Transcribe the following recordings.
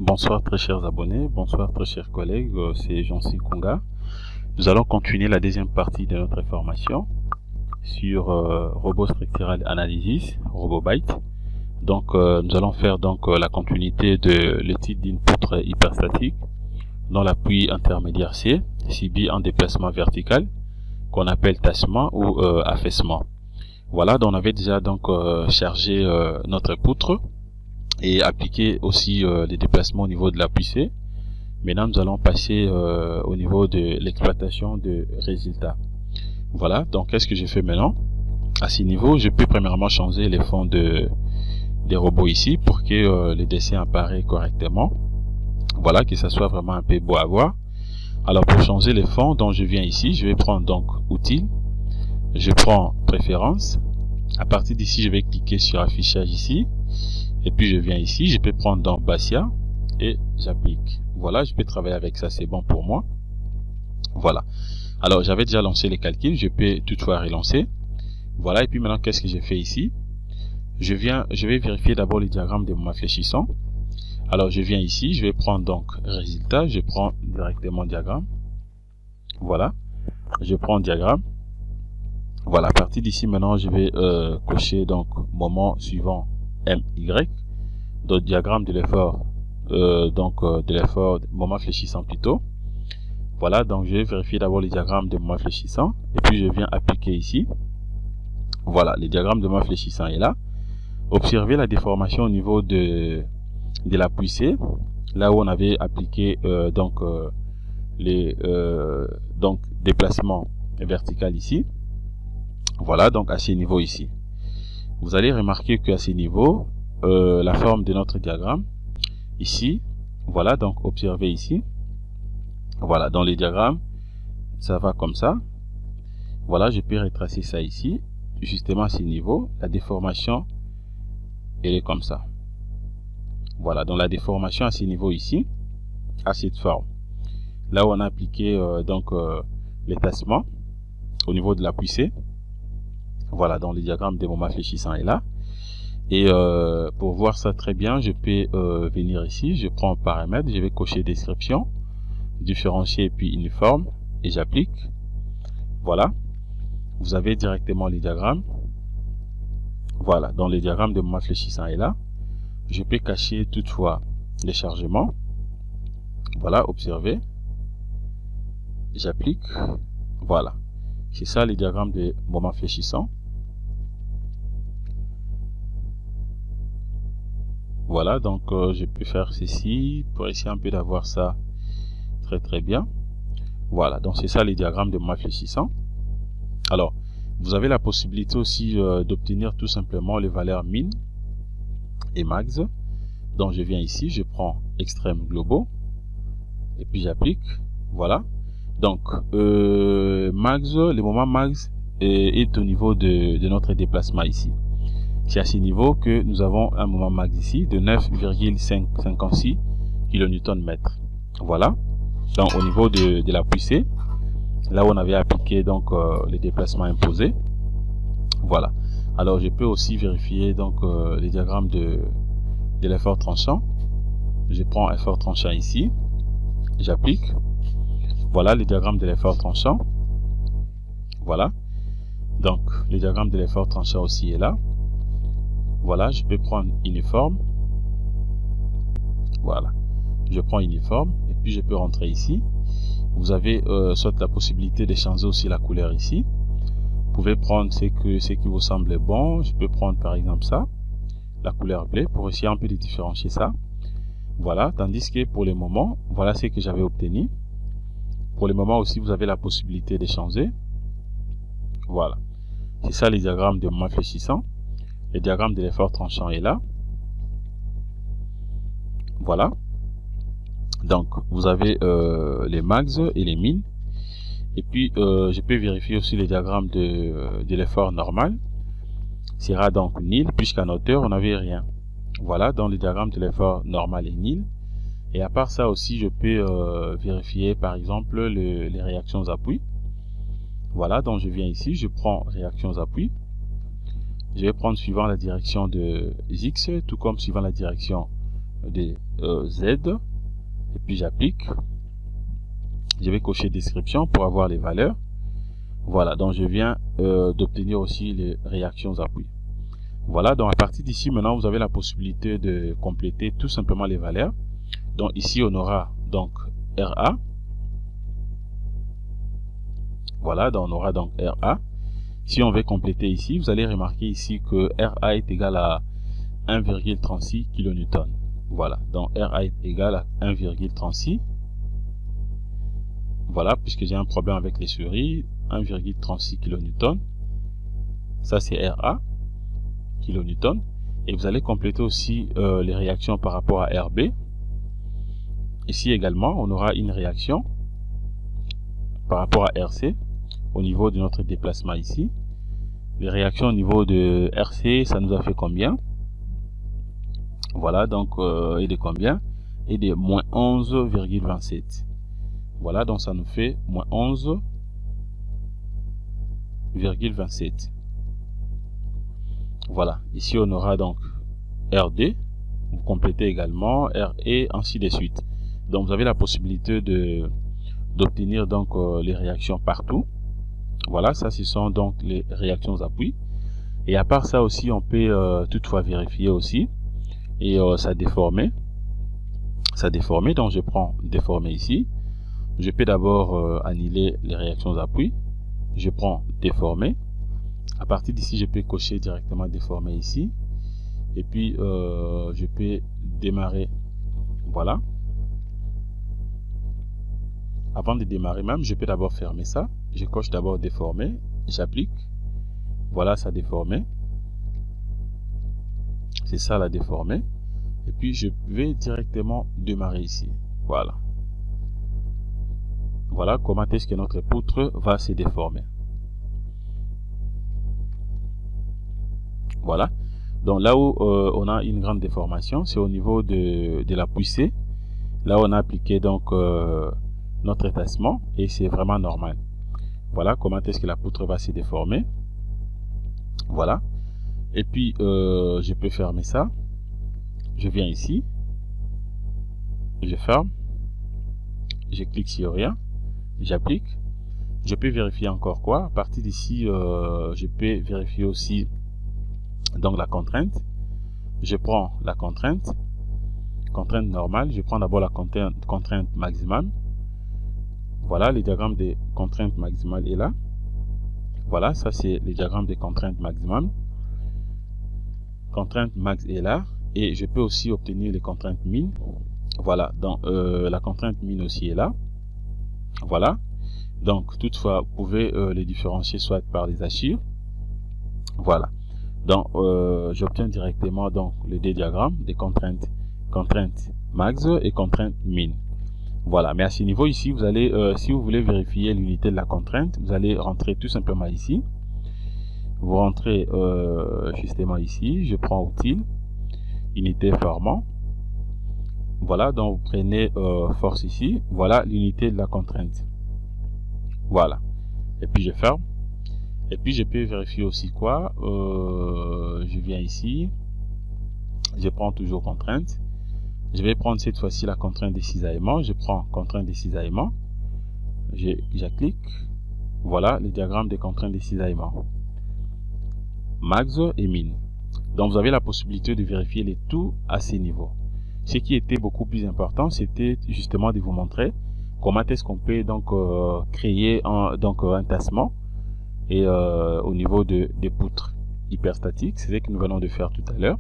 Bonsoir très chers abonnés, bonsoir très chers collègues, c'est Jean-C Kunga. Nous allons continuer la deuxième partie de notre formation sur Robot Structural Analysis, RoboByte. Donc nous allons faire la continuité de l'étude d'une poutre hyperstatique dont l'appui intermédiaire C subit un déplacement vertical qu'on appelle tassement ou affaissement. Voilà, donc on avait déjà chargé notre poutre et appliquer aussi les déplacements au niveau de l'appui C. Maintenant nous allons passer au niveau de l'exploitation de résultats. Voilà, donc qu'est-ce que je fais maintenant? À ce niveau, je peux premièrement changer les fonds des robots ici pour que les dessins apparaissent correctement. Voilà, que ça soit vraiment un peu beau à voir. Alors pour changer les fonds, donc je viens ici, je vais prendre donc outils, je prends préférences. À partir d'ici, je vais cliquer sur affichage ici. Et puis je viens ici, je peux prendre dans Bastia et j'applique. Voilà, je peux travailler avec ça, c'est bon pour moi. Voilà. Alors j'avais déjà lancé les calculs, je peux toutefois relancer. Voilà, et puis maintenant qu'est-ce que j'ai fait ici? Je vais vérifier d'abord le diagramme de mon fléchissant. Alors je viens ici, je vais prendre donc résultat, je prends directement diagramme. Voilà, je prends diagramme. Voilà, à partir d'ici maintenant je vais cocher donc moment suivant MY, donc diagramme de l'effort, de l'effort moment fléchissant plutôt. Voilà, donc je vais vérifier d'abord les diagrammes de moment fléchissant et puis je viens appliquer ici. Voilà, le diagramme de moment fléchissant est là. Observez la déformation au niveau de l'appui C, là où on avait appliqué les déplacements vertical ici. Voilà, donc à ce niveau ici. Vous allez remarquer qu'à ce niveau, la forme de notre diagramme, ici, voilà, donc observez ici, voilà, dans les diagrammes, ça va comme ça. Voilà, je peux retracer ça ici, justement à ce niveau, la déformation, elle est comme ça. Voilà, donc la déformation à ce niveau ici, à cette forme. Là où on a appliqué les tassements, au niveau de l'appui C. Voilà, dans le diagramme des moments fléchissants est là. Et pour voir ça très bien, je peux venir ici, je prends paramètres, je vais cocher description, différencier puis uniforme et j'applique. Voilà, vous avez directement les diagrammes. Voilà, dans les diagrammes de moment fléchissant est là. Je peux cacher toutefois les chargements. Voilà, observez. J'applique. Voilà, c'est ça les diagrammes de moment fléchissant. Voilà, donc je peux faire ceci pour essayer un peu d'avoir ça très bien. Voilà, donc c'est ça les diagrammes de moment fléchissant. Alors, vous avez la possibilité aussi d'obtenir tout simplement les valeurs min et max. Donc je viens ici, je prends extrêmes globaux et puis j'applique. Voilà, donc max, le moment max est au niveau de notre déplacement ici. C'est à ce niveau que nous avons un moment max ici de 9,56 kN/m. Voilà, donc au niveau de l'appui C, là où on avait appliqué donc les déplacements imposés. Voilà, alors je peux aussi vérifier donc les diagrammes de l'effort tranchant. Je prends effort tranchant ici, j'applique. Voilà les diagrammes de l'effort tranchant. Voilà, donc le diagramme de l'effort tranchant aussi est là. Voilà, je peux prendre uniforme. Voilà, je prends uniforme et puis je peux rentrer ici. Vous avez soit la possibilité de changer aussi la couleur ici. Vous pouvez prendre ce qui vous semble bon. Je peux prendre par exemple ça, la couleur bleue, pour essayer un peu de différencier ça. Voilà, tandis que pour le moment, voilà ce que j'avais obtenu. Pour le moment aussi, vous avez la possibilité de changer. Voilà, c'est ça les diagrammes de moment fléchissant. Le diagramme de l'effort tranchant est là. Voilà. Donc, vous avez les max et les min. Et puis, je peux vérifier aussi les diagrammes de l'effort normal. Sera donc nil, puisqu'en hauteur, on n'avait rien. Voilà, dans le diagramme de l'effort normal est nil. Et à part ça aussi, je peux vérifier, par exemple, les réactions appui. Voilà, donc je viens ici, je prends réactions appui. Je vais prendre suivant la direction de X, tout comme suivant la direction de Z, et puis j'applique. Je vais cocher description pour avoir les valeurs. Voilà, donc je viens d'obtenir aussi les réactions appui. Voilà, donc à partir d'ici, maintenant, vous avez la possibilité de compléter tout simplement les valeurs. Donc ici, on aura donc RA. Voilà, donc on aura donc RA. Si on veut compléter ici, vous allez remarquer ici que RA est égal à 1,36 kN. Voilà, donc RA est égal à 1,36. Voilà, puisque j'ai un problème avec les souris, 1,36 kN. Ça c'est RA, kN. Et vous allez compléter aussi les réactions par rapport à RB. Ici également, on aura une réaction par rapport à RC au niveau de notre déplacement ici. Les réactions au niveau de RC, ça nous a fait combien? Voilà, donc et de combien? Et de moins 11,27. Voilà, donc ça nous fait moins 11,27. Voilà, ici on aura donc RD, vous complétez également RE, ainsi de suite. Donc vous avez la possibilité d'obtenir donc les réactions partout. Voilà, ça ce sont donc les réactions appui. Et à part ça aussi, on peut toutefois vérifier aussi. Et ça déformé. Ça déformé, donc je prends déformé ici. Je peux d'abord annuler les réactions appui. Je prends déformé. À partir d'ici, je peux cocher directement déformé ici. Et puis je peux démarrer. Voilà. Avant de démarrer même, je peux d'abord fermer ça. Je coche d'abord déformé, j'applique. Voilà, ça déformé. C'est ça la déformé. Et puis je vais directement démarrer ici. Voilà. Voilà comment est-ce que notre poutre va se déformer. Voilà. Donc là où on a une grande déformation, c'est au niveau de la poussée. Là où on a appliqué donc notre tassement et c'est vraiment normal. Voilà comment est-ce que la poutre va se déformer. Voilà. Et puis je peux fermer ça. Je viens ici. Je ferme. Je clique sur rien. J'applique. Je peux vérifier encore quoi. À partir d'ici, je peux vérifier aussi donc la contrainte. Je prends la contrainte. Contrainte normale. Je prends d'abord la contrainte maximale. Voilà, le diagramme des contraintes maximales est là. Voilà, ça c'est le diagramme des contraintes maximales. Contrainte max est là. Et je peux aussi obtenir les contraintes min. Voilà, donc la contrainte min aussi est là. Voilà. Donc toutefois, vous pouvez les différencier soit par les archives. Voilà. Donc j'obtiens directement donc les deux diagrammes des contraintes max et contrainte min. Voilà, mais à ce niveau ici, vous allez, si vous voulez vérifier l'unité de la contrainte, vous allez rentrer tout simplement ici. Vous rentrez justement ici, je prends outil, unité formant. Voilà, donc vous prenez force ici. Voilà l'unité de la contrainte. Voilà. Et puis je ferme. Et puis je peux vérifier aussi quoi. Je viens ici. Je prends toujours contrainte. Je vais prendre cette fois-ci la contrainte de cisaillement. Je prends contrainte de cisaillement. Je clique. Voilà le diagramme des contraintes de cisaillement. Max et min. Donc vous avez la possibilité de vérifier les tout à ces niveaux. Ce qui était beaucoup plus important, c'était justement de vous montrer comment est-ce qu'on peut donc créer un tassement et au niveau des poutres hyperstatiques. C'est ce que nous venons de faire tout à l'heure.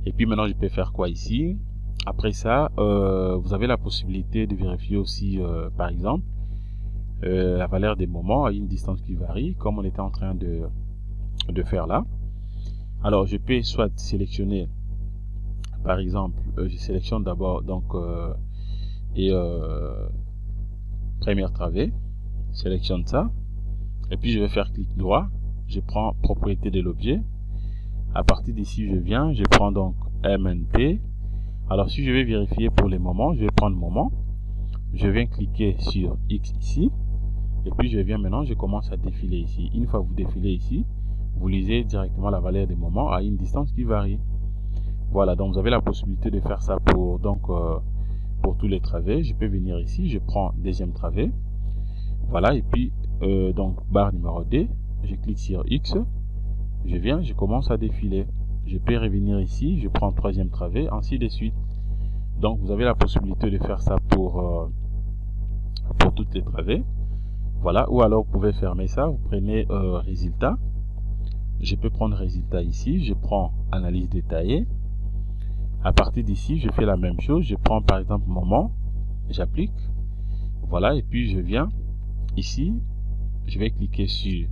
Et puis maintenant je peux faire quoi ici? Après ça, vous avez la possibilité de vérifier aussi, par exemple, la valeur des moments à une distance qui varie, comme on était en train de faire là. Alors, je peux soit sélectionner, par exemple, je sélectionne d'abord donc première travée, sélectionne ça, et puis je vais faire clic droit, je prends propriété de l'objet. À partir d'ici, je viens, je prends donc MNT. Alors si je vais vérifier pour les moments, je vais prendre moment, je viens cliquer sur X ici, et puis je viens maintenant, je commence à défiler ici. Une fois que vous défilez ici, vous lisez directement la valeur des moments à une distance qui varie. Voilà, donc vous avez la possibilité de faire ça pour pour tous les travées. Je peux venir ici, je prends deuxième travée. Voilà, et puis donc barre numéro D, je clique sur X, je viens, je commence à défiler. Je peux revenir ici, je prends troisième travée, ainsi de suite. Donc vous avez la possibilité de faire ça pour toutes les travées. Voilà, ou alors vous pouvez fermer ça, vous prenez résultat. Je peux prendre résultat ici, je prends analyse détaillée. À partir d'ici, je fais la même chose, je prends par exemple moment, j'applique. Voilà, et puis je viens ici, je vais cliquer sur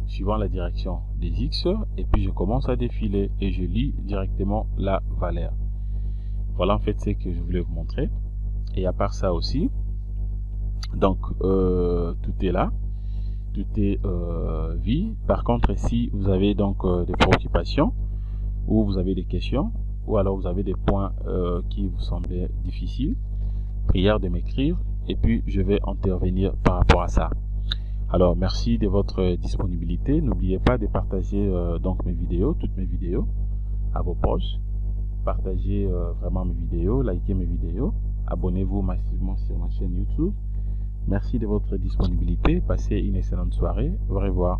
suivant la direction des X et puis je commence à défiler et je lis directement la valeur. Voilà en fait ce que je voulais vous montrer. Et à part ça aussi, donc tout est là, tout est vie. Par contre, si vous avez donc des préoccupations ou vous avez des questions ou alors vous avez des points qui vous semblent difficiles, prière de m'écrire et puis je vais intervenir par rapport à ça. Alors merci de votre disponibilité. N'oubliez pas de partager donc mes vidéos, toutes mes vidéos à vos proches. Partagez vraiment mes vidéos, likez mes vidéos, abonnez-vous massivement sur ma chaîne YouTube. Merci de votre disponibilité. Passez une excellente soirée. Au revoir.